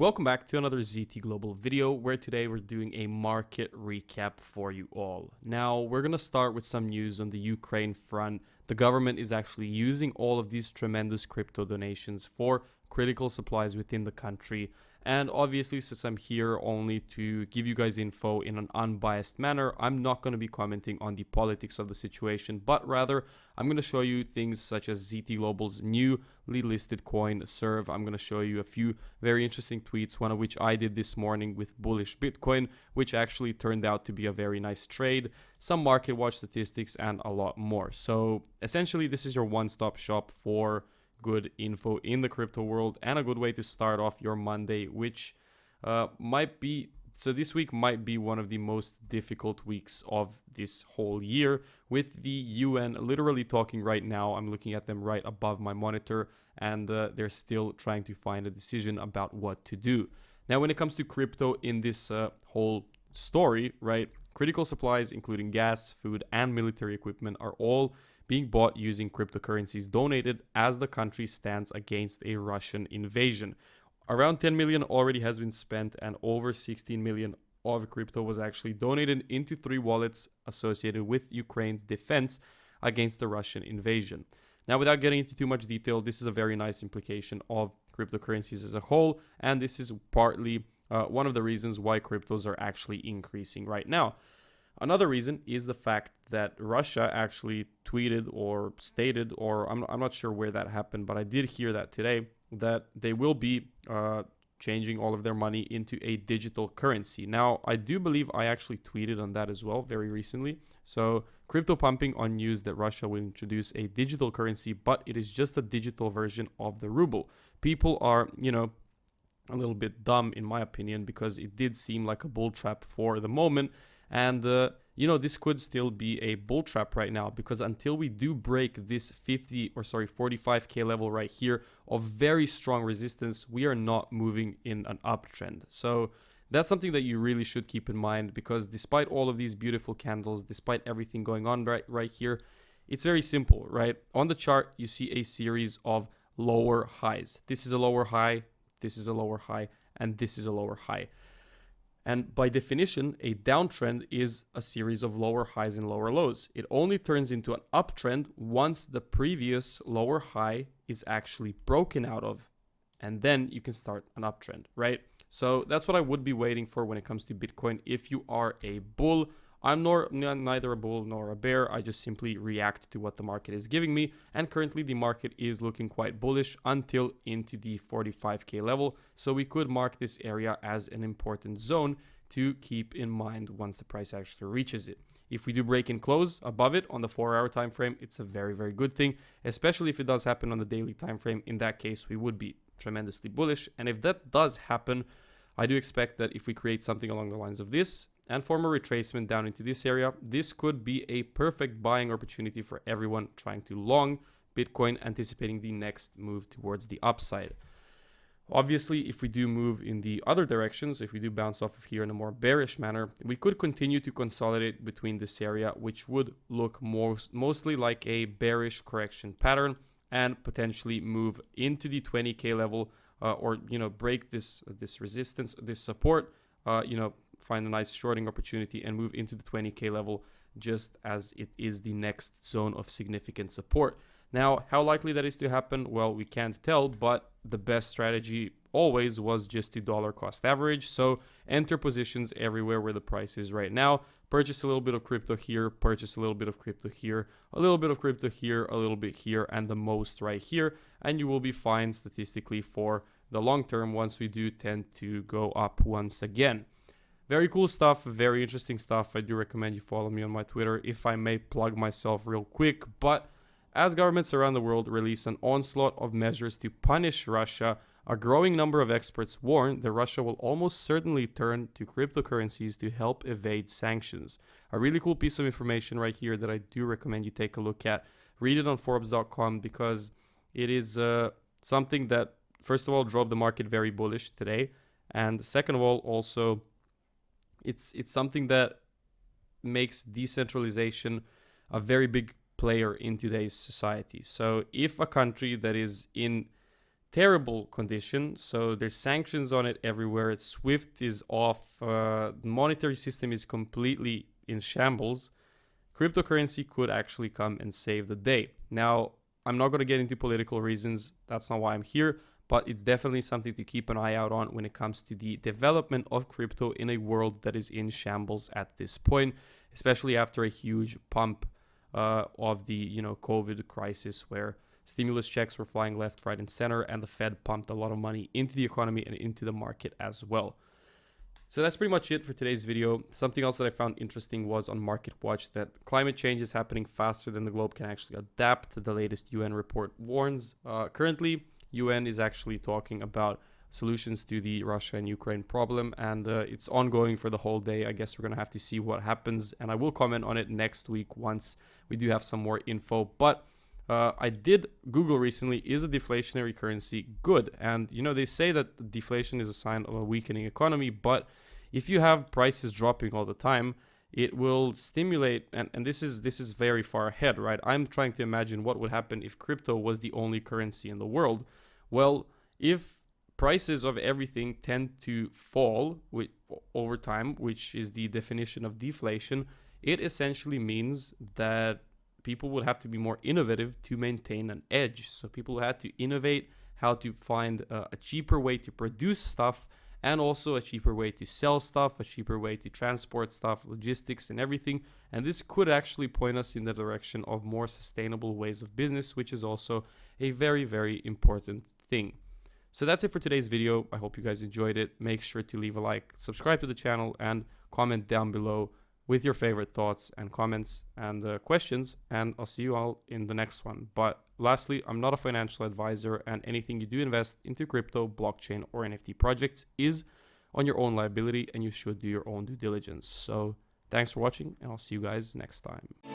welcome back to another ZT Global video where today we're doing a market recap for you all. Now, we're going to start with some news on the Ukraine front. The government is actually using all of these tremendous crypto donations for critical supplies within the country. And obviously, since I'm here only to give you guys info in an unbiased manner, I'm not going to be commenting on the politics of the situation, but rather I'm going to show you things such as ZT Global's newly listed coin, Serve. I'm going to show you a few very interesting tweets, one of which I did this morning with bullish Bitcoin, which actually turned out to be a very nice trade, some market watch statistics, and a lot more. So essentially, this is your one-stop shop for good info in the crypto world and a good way to start off your Monday, which this week might be one of the most difficult weeks of this whole year, with the UN literally talking right now. I'm looking at them right above my monitor, and they're still trying to find a decision about what to do. Now, when it comes to crypto in this whole story, right, critical supplies including gas, food, and military equipment are all being bought using cryptocurrencies donated as the country stands against a Russian invasion. Around 10 million already has been spent, and over 16 million of crypto was actually donated into 3 wallets associated with Ukraine's defense against the Russian invasion. Now, without getting into too much detail, this is a very nice implication of cryptocurrencies as a whole, and this is partly one of the reasons why cryptos are actually increasing right now. Another reason is the fact that Russia actually tweeted or stated, or I'm not sure where that happened, but I did hear that today, that they will be changing all of their money into a digital currency. Now, I do believe I actually tweeted on that as well very recently. So crypto pumping on news that Russia will introduce a digital currency, but it is just a digital version of the ruble. People are, a little bit dumb in my opinion, because it did seem like a bull trap for the moment. And, this could still be a bull trap right now, because until we do break this 45K level right here of very strong resistance, we are not moving in an uptrend. So that's something that you really should keep in mind, because despite all of these beautiful candles, despite everything going on right here, it's very simple, right? On the chart, you see a series of lower highs. This is a lower high, this is a lower high, and this is a lower high. And by definition, a downtrend is a series of lower highs and lower lows. It only turns into an uptrend once the previous lower high is actually broken out of, and then you can start an uptrend, right? So that's what I would be waiting for when it comes to Bitcoin. If you are a bull, I'm neither a bull nor a bear. I just simply react to what the market is giving me. And currently the market is looking quite bullish until into the 45K level. So we could mark this area as an important zone to keep in mind once the price actually reaches it. If we do break and close above it on the 4-hour time frame, it's a very, very good thing, especially if it does happen on the daily time frame. In that case, we would be tremendously bullish. And if that does happen, I do expect that if we create something along the lines of this and form a retracement down into this area, this could be a perfect buying opportunity for everyone trying to long Bitcoin, anticipating the next move towards the upside. Obviously, if we do move in the other direction, so if we do bounce off of here in a more bearish manner, we could continue to consolidate between this area, which would look mostly like a bearish correction pattern, and potentially move into the 20K level, or break this resistance, this support, find a nice shorting opportunity and move into the 20K level, just as it is the next zone of significant support. Now, how likely that is to happen? Well, we can't tell, but the best strategy always was just to dollar cost average. So enter positions everywhere where the price is right now. Purchase a little bit of crypto here, purchase a little bit of crypto here, a little bit of crypto here, a little bit here, and the most right here. And you will be fine statistically for the long term once we do tend to go up once again. Very cool stuff, very interesting stuff. I do recommend you follow me on my Twitter, if I may plug myself real quick. But as governments around the world release an onslaught of measures to punish Russia, a growing number of experts warn that Russia will almost certainly turn to cryptocurrencies to help evade sanctions. A really cool piece of information right here that I do recommend you take a look at. Read it on Forbes.com, because it is something that, first of all, drove the market very bullish today. And second of all, also, it's something that makes decentralization a very big player in today's society. So if a country that is in terrible condition. So there's sanctions on it everywhere. SWIFT is off. The monetary system is completely in shambles. Cryptocurrency could actually come and save the day. Now, I'm not going to get into political reasons. That's not why I'm here. But it's definitely something to keep an eye out on when it comes to the development of crypto in a world that is in shambles at this point, especially after a huge pump of the COVID crisis, where stimulus checks were flying left, right, and center, and the Fed pumped a lot of money into the economy and into the market as well. So that's pretty much it for today's video. Something else that I found interesting was on Market Watch that climate change is happening faster than the globe can actually adapt. The latest UN report warns. Currently, UN is actually talking about solutions to the Russia and Ukraine problem, and it's ongoing for the whole day. I guess we're going to have to see what happens, and I will comment on it next week once we do have some more info. But I did Google recently, is a deflationary currency good? And, they say that deflation is a sign of a weakening economy, but if you have prices dropping all the time, it will stimulate, and this is very far ahead, right? I'm trying to imagine what would happen if crypto was the only currency in the world. Well, if prices of everything tend to fall over time, which is the definition of deflation, it essentially means that people would have to be more innovative to maintain an edge. So people had to innovate how to find a cheaper way to produce stuff, and also a cheaper way to sell stuff, a cheaper way to transport stuff, logistics and everything. And this could actually point us in the direction of more sustainable ways of business, which is also a very, very important thing. So that's it for today's video. I hope you guys enjoyed it. Make sure to leave a like, subscribe to the channel, and comment down below with your favorite thoughts and comments and questions, and I'll see you all in the next one. But lastly, I'm not a financial advisor, and anything you do invest into crypto, blockchain, or NFT projects is on your own liability, and you should do your own due diligence. So thanks for watching, and I'll see you guys next time.